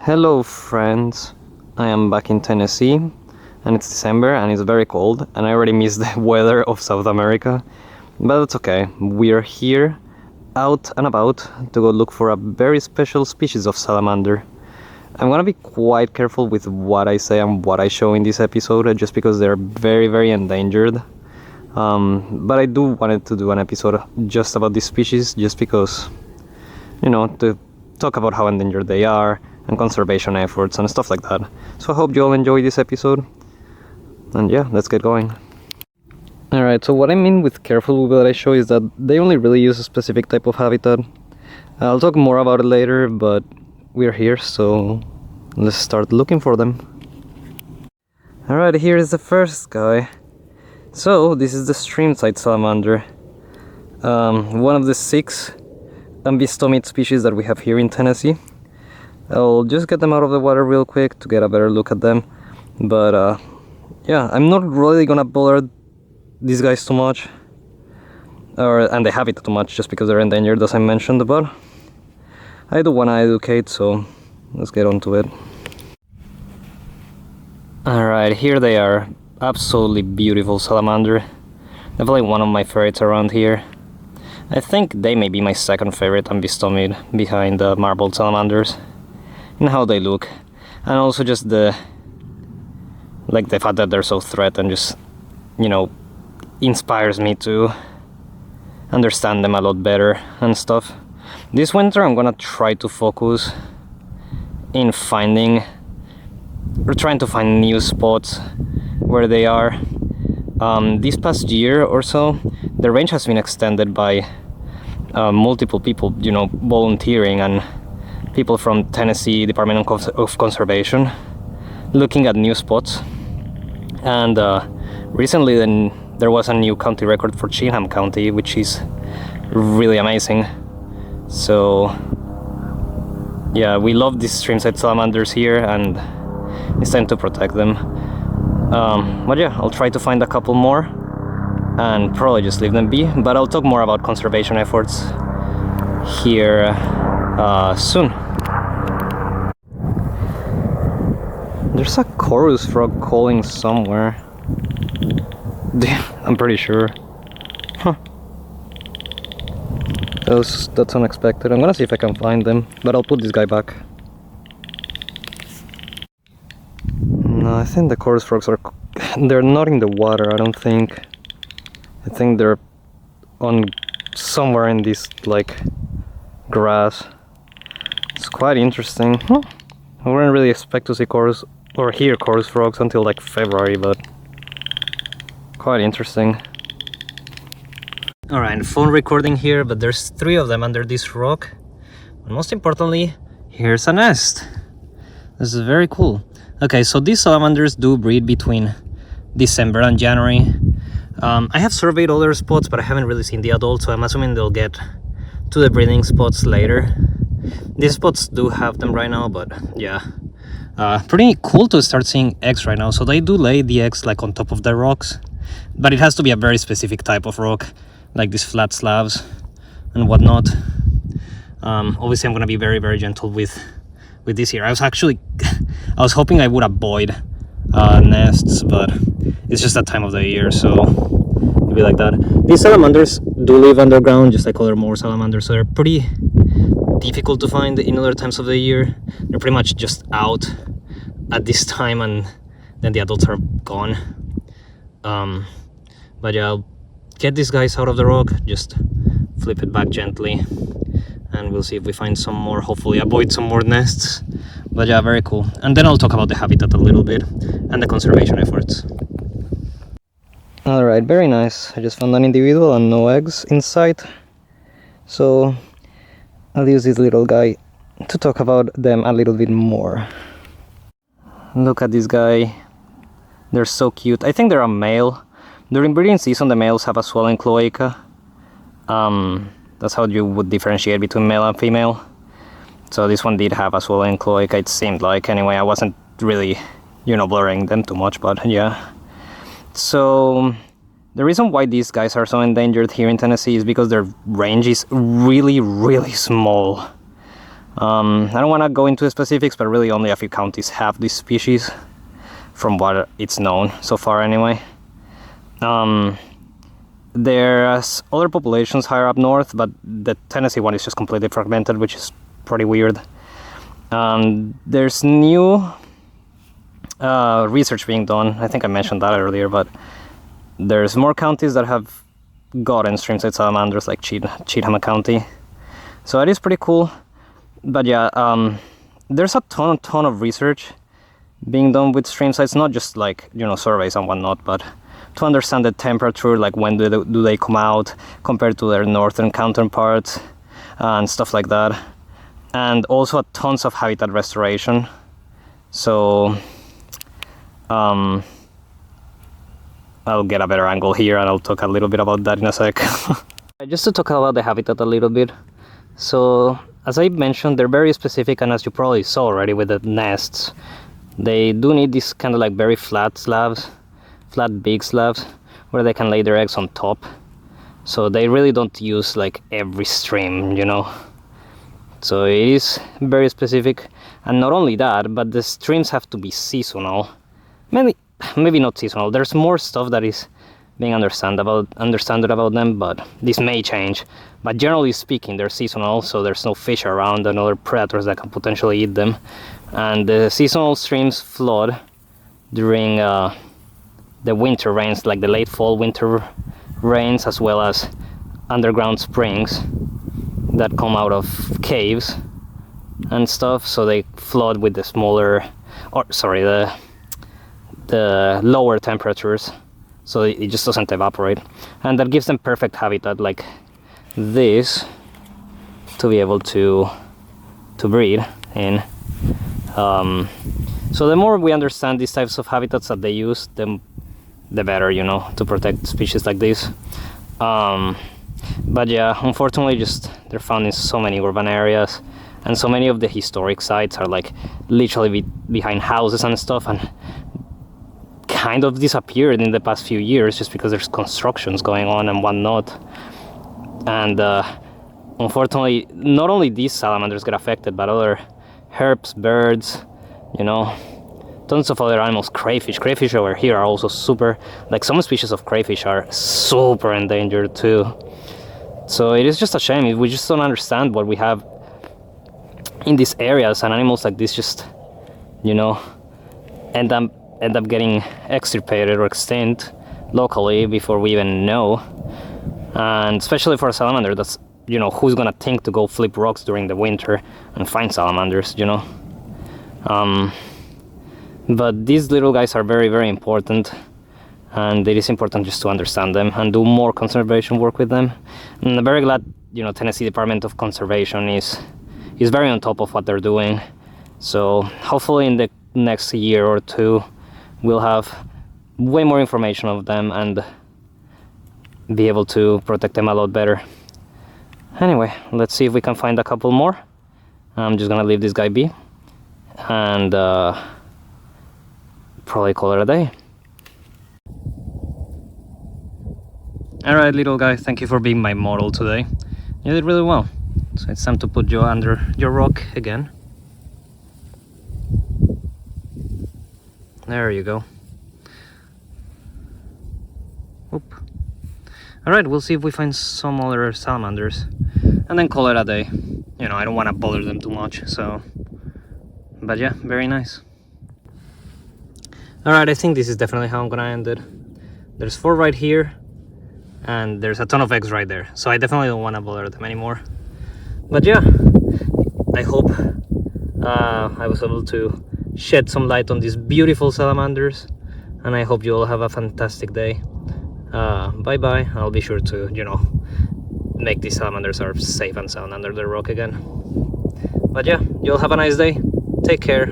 Hello friends, I am back in Tennessee and it's December and it's very cold and I already miss the weather of South America, but that's okay. We're here out and about to go look for a very special species of salamander. I'm gonna be quite careful with what I say and what I show in this episode just because they're very endangered, but I do wanted to do an episode just about this species just because, you know, to talk about how endangered they are and conservation efforts and stuff like that. So I hope you all enjoy this episode, and yeah, let's get going. Alright, so what I mean with careful with what I show is that they only really use a specific type of habitat. I'll talk more about it later, but we're here, so let's start looking for them. Alright, here is the first guy. So this is the stream-side salamander, one of the 6 ambistomid species that we have here in Tennessee. I'll just get them out of the water real quick to get a better look at them, but yeah, I'm not really gonna bother these guys too much, and the habitat too much, just because they're endangered as I mentioned, but I do wanna educate, so let's get on to it. Alright, here they are. Absolutely beautiful salamander. Definitely one of my favorites around here. I think they may be my second favorite ambistomid behind the marbled salamanders in how they look, and also just the fact that they're so threatened just, you know, inspires me to understand them a lot better and stuff. This winter I'm gonna try to focus in trying to find new spots where they are. This past year or so, the range has been extended by multiple people, you know, volunteering, and people from Tennessee Department of Conservation looking at new spots. And recently then there was a new county record for Chinham County, which is really amazing. So yeah, we love these stream-side salamanders here and it's time to protect them. But yeah, I'll try to find a couple more and probably just leave them be, but I'll talk more about conservation efforts here soon. There's a chorus frog calling somewhere. I'm pretty sure. Huh. That's unexpected. I'm gonna see if I can find them, but I'll put this guy back. No, I think the chorus frogs they're not in the water, I don't think. I think they're on somewhere in this like grass. It's quite interesting. Huh. I wouldn't really expect to see chorus or hear chorus frogs until like February, but quite interesting. Alright, phone recording here, but there's 3 of them under this rock. And most importantly, here's a nest. This is very cool. Okay, so these salamanders do breed between December and January. I have surveyed other spots, but I haven't really seen the adults, so I'm assuming they'll get to the breeding spots later. These spots do have them right now, but yeah. Pretty cool to start seeing eggs right now. So they do lay the eggs like on top of the rocks, but it has to be a very specific type of rock, like these flat slabs and whatnot. Obviously I'm gonna be very gentle with this here. I was hoping I would avoid nests, but it's just that time of the year, so it'll be like that. These salamanders do live underground, just like other more salamanders, so they're pretty difficult to find in other times of the year. They're pretty much just out at this time, and then the adults are gone. But yeah, I'll get these guys out of the rock, just flip it back gently, and we'll see if we find some more, hopefully avoid some more nests. But yeah, very cool. And then I'll talk about the habitat a little bit and the conservation efforts. Alright, very nice. I just found an individual and no eggs inside, so I'll use this little guy to talk about them a little bit more. Look at this guy. They're so cute. I think they're a male. During breeding season, the males have a swollen cloaca. That's how you would differentiate between male and female. So this one did have a swollen cloaca, it seemed like. Anyway, I wasn't really, you know, blurring them too much, but yeah. So the reason why these guys are so endangered here in Tennessee is because their range is really small. I don't want to go into specifics, but really only a few counties have this species, from what it's known so far anyway. There's other populations higher up north, but the Tennessee one is just completely fragmented, which is pretty weird. There's new research being done. I think I mentioned that earlier, but there's more counties that have gotten streamside salamanders, like Cheatham County. So it is pretty cool. But yeah, there's a ton of research being done with streamsides, not just like, you know, surveys and whatnot, but to understand the temperature, like when do they come out compared to their northern counterparts and stuff like that. And also tons of habitat restoration. So I'll get a better angle here and I'll talk a little bit about that in a sec. Just to talk about the habitat a little bit. So as I mentioned, they're very specific, and as you probably saw already with the nests, they do need these kind of like very flat big slabs where they can lay their eggs on top. So they really don't use like every stream, you know. So it is very specific. And not only that, but the streams have to be seasonal. Maybe not seasonal. There's more stuff that is being understood about them, but this may change. But generally speaking, they're seasonal, so there's no fish around and other predators that can potentially eat them. And the seasonal streams flood during the winter rains, like the late fall winter rains, as well as underground springs that come out of caves and stuff. So they flood with the the lower temperatures, so it just doesn't evaporate, and that gives them perfect habitat like this to be able to breed in. So the more we understand these types of habitats that they use, the better, you know, to protect species like this. But yeah, unfortunately, just they're found in so many urban areas, and so many of the historic sites are like literally behind houses and stuff, and kind of disappeared in the past few years just because there's constructions going on and whatnot. And unfortunately, not only these salamanders get affected, but other herps, birds, you know, tons of other animals. Crayfish over here are also super, like some species of crayfish are super endangered too. So it is just a shame. We just don't understand what we have in these areas, and animals like this just, you know, end up getting extirpated or extinct locally before we even know. And especially for a salamander, that's, you know, who's gonna think to go flip rocks during the winter and find salamanders, you know. But these little guys are very, very important, and it is important just to understand them and do more conservation work with them. And I'm very glad, you know, Tennessee Department of Conservation is very on top of what they're doing. So hopefully in the next year or two we'll have way more information of them and be able to protect them a lot better. Anyway, let's see if we can find a couple more. I'm just gonna leave this guy be and probably call it a day. Alright, little guy, thank you for being my model today. You did really well. So it's time to put you under your rock again. There you go. Oop. Alright, we'll see if we find some other salamanders and then call it a day. You know, I don't want to bother them too much, so... But yeah, very nice. Alright, I think this is definitely how I'm gonna end it. There's 4 right here, and there's a ton of eggs right there, so I definitely don't want to bother them anymore. But yeah, I hope I was able to shed some light on these beautiful salamanders, and I hope you all have a fantastic day. Bye bye. I'll be sure to, you know, make these salamanders are safe and sound under the rock again. But yeah, you all have a nice day. Take care.